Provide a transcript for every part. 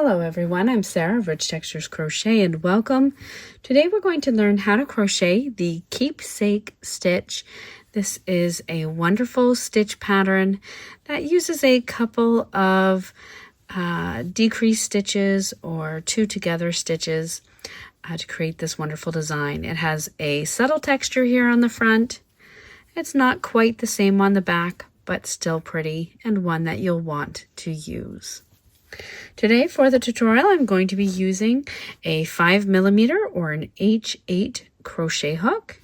Hello everyone, I'm Sarah of Rich Textures Crochet and welcome. Today we're going to learn how to crochet the Keepsake Stitch. This is a wonderful stitch pattern that uses a couple of decreased stitches or two together stitches to create this wonderful design. It has a subtle texture here on the front. It's not quite the same on the back, but still pretty and one that you'll want to use. Today for the tutorial, I'm going to be using a 5mm or an H8 crochet hook,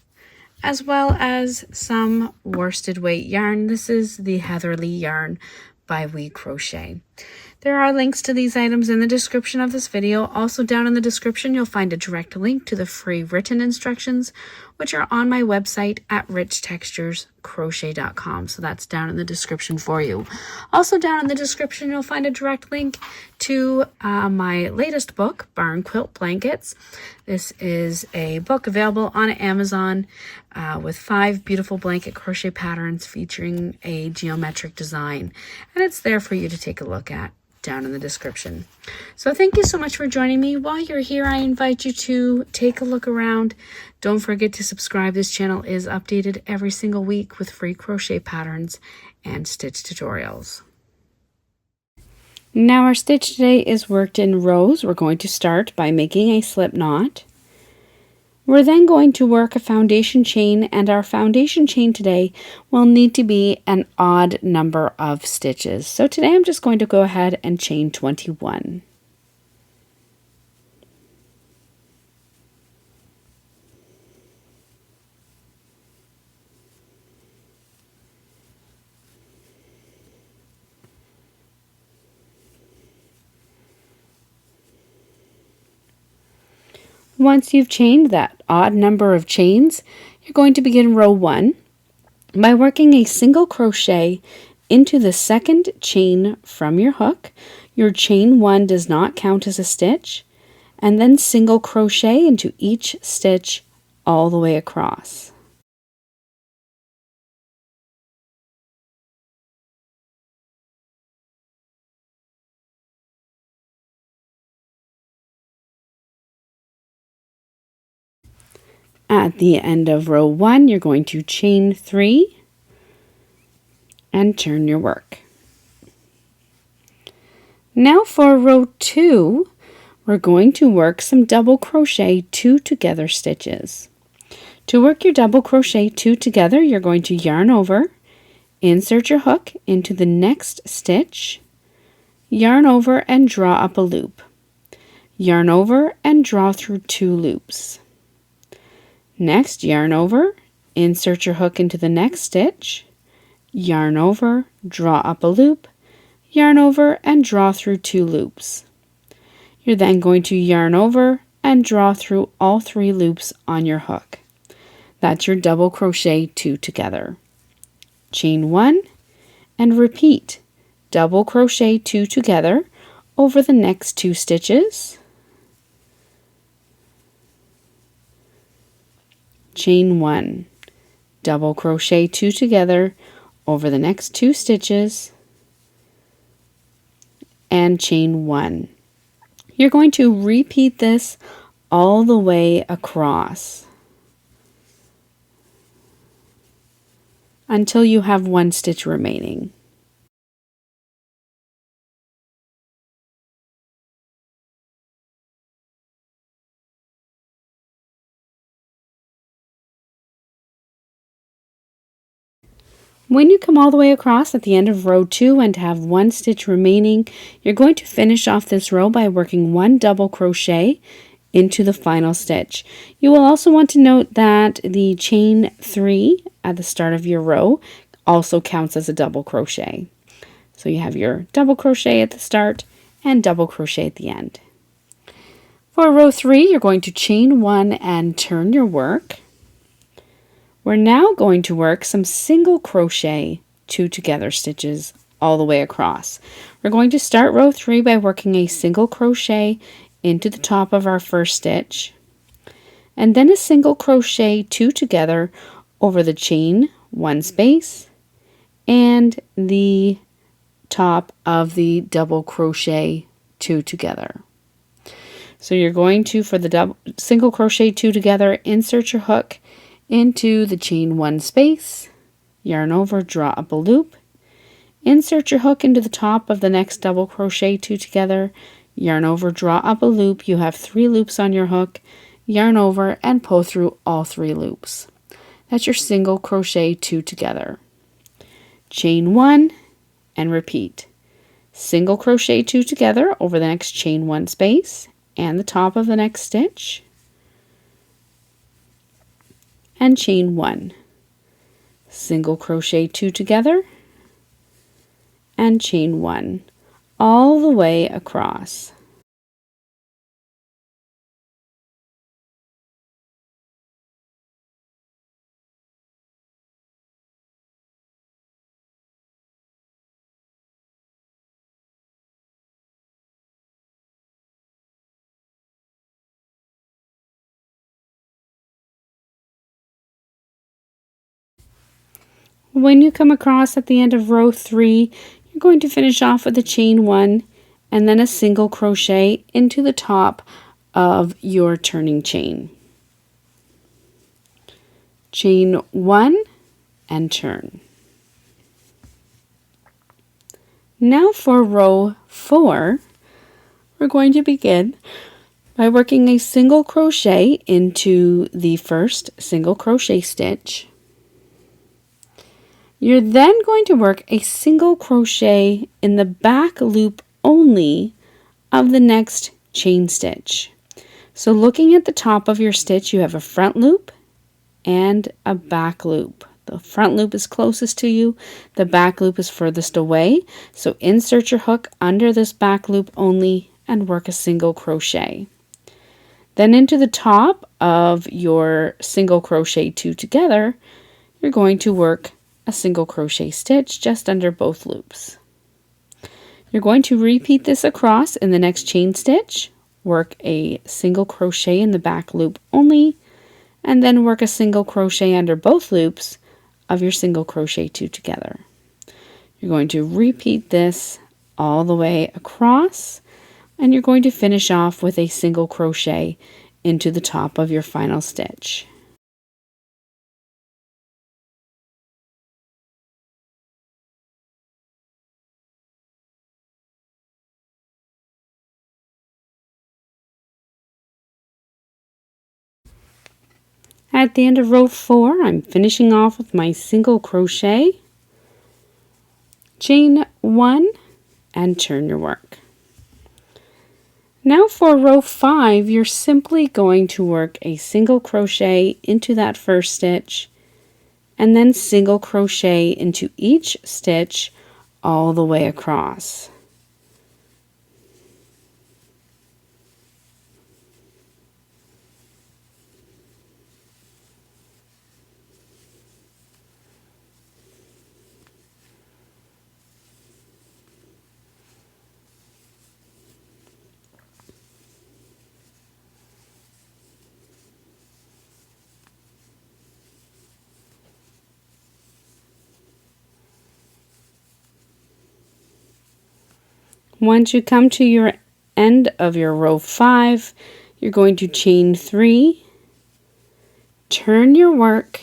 as well as some worsted weight yarn. This is the Heatherly yarn by WeCrochet. There are links to these items in the description of this video. Also down in the description, you'll find a direct link to the free written instructions, which are on my website at richtexturescrochet.com. So that's down in the description for you. Also down in the description, you'll find a direct link to my latest book, Barn Quilt Blankets. This is a book available on Amazon with 5 beautiful blanket crochet patterns featuring a geometric design. And it's there for you to take a look at down in the description. So thank you so much for joining me. While you're here, I invite you to take a look around. Don't forget to subscribe. This channel is updated every single week with free crochet patterns and stitch tutorials. Now our stitch today is worked in rows. We're going to start by making a slip knot. We're then going to work a foundation chain, and our foundation chain today will need to be an odd number of stitches. So today I'm just going to go ahead and chain 21. Once you've chained that odd number of chains, you're going to begin row 1 by working a single crochet into the second chain from your hook. Your chain 1 does not count as a stitch, and then single crochet into each stitch all the way across. At the end of row 1, you're going to chain 3 and turn your work. Now for row 2, we're going to work some double crochet 2 together stitches. To work your double crochet 2 together, you're going to yarn over, insert your hook into the next stitch, yarn over and draw up a loop. Yarn over and draw through 2 loops. Next, yarn over, insert your hook into the next stitch, yarn over, draw up a loop, yarn over and draw through 2 loops. You're then going to yarn over and draw through all 3 loops on your hook. That's your double crochet 2 together. Chain 1 and repeat double crochet 2 together over the next 2 stitches. Chain 1, double crochet 2 together over the next 2 stitches, and chain 1. You're going to repeat this all the way across until you have 1 stitch remaining. When you come all the way across at the end of row 2 and have 1 stitch remaining, you're going to finish off this row by working 1 double crochet into the final stitch. You will also want to note that the chain 3 at the start of your row also counts as a double crochet. So you have your double crochet at the start and double crochet at the end. For row 3, you're going to chain 1 and turn your work. We're now going to work some single crochet 2 together stitches all the way across. We're going to start row 3 by working a single crochet into the top of our first stitch, and then a single crochet 2 together over the chain 1 space and the top of the double crochet 2 together. So you're going to, for the single crochet 2 together, insert your hook into the chain 1 space, yarn over, draw up a loop, insert your hook into the top of the next double crochet 2 together, yarn over, draw up a loop. You have 3 loops on your hook, yarn over, and pull through all 3 loops. That's your single crochet 2 together. Chain 1 and repeat. Single crochet 2 together over the next chain 1 space and the top of the next stitch, and chain 1. Single crochet 2 together and chain 1 all the way across. When you come across at the end of row 3, you're going to finish off with a chain 1 and then a single crochet into the top of your turning chain. Chain 1 and turn. Now for row 4, we're going to begin by working a single crochet into the first single crochet stitch. You're then going to work a single crochet in the back loop only of the next chain stitch. So looking at the top of your stitch, you have a front loop and a back loop. The front loop is closest to you, the back loop is furthest away. So insert your hook under this back loop only and work a single crochet. Then into the top of your single crochet 2 together, you're going to work a single crochet stitch just under both loops. You're going to repeat this across in the next chain stitch, work a single crochet in the back loop only, and then work a single crochet under both loops of your single crochet 2 together. You're going to repeat this all the way across, and you're going to finish off with a single crochet into the top of your final stitch. At the end of row 4, I'm finishing off with my single crochet, chain 1, and turn your work. Now for row 5, you're simply going to work a single crochet into that first stitch, and then single crochet into each stitch all the way across. Once you come to your end of your row 5, you're going to chain 3, turn your work,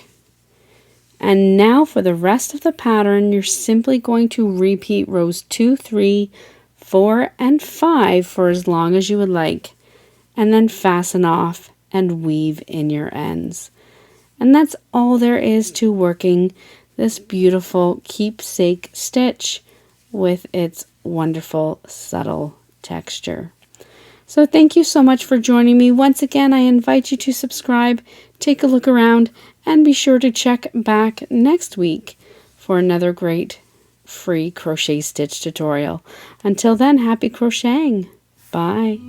and now for the rest of the pattern, you're simply going to repeat rows 2, 3, 4, and 5 for as long as you would like, and then fasten off and weave in your ends. And that's all there is to working this beautiful keepsake stitch with its wonderful subtle texture. So thank you so much for joining me. Once again, I invite you to subscribe, take a look around, and be sure to check back next week for another great free crochet stitch tutorial. Until then, happy crocheting. Bye.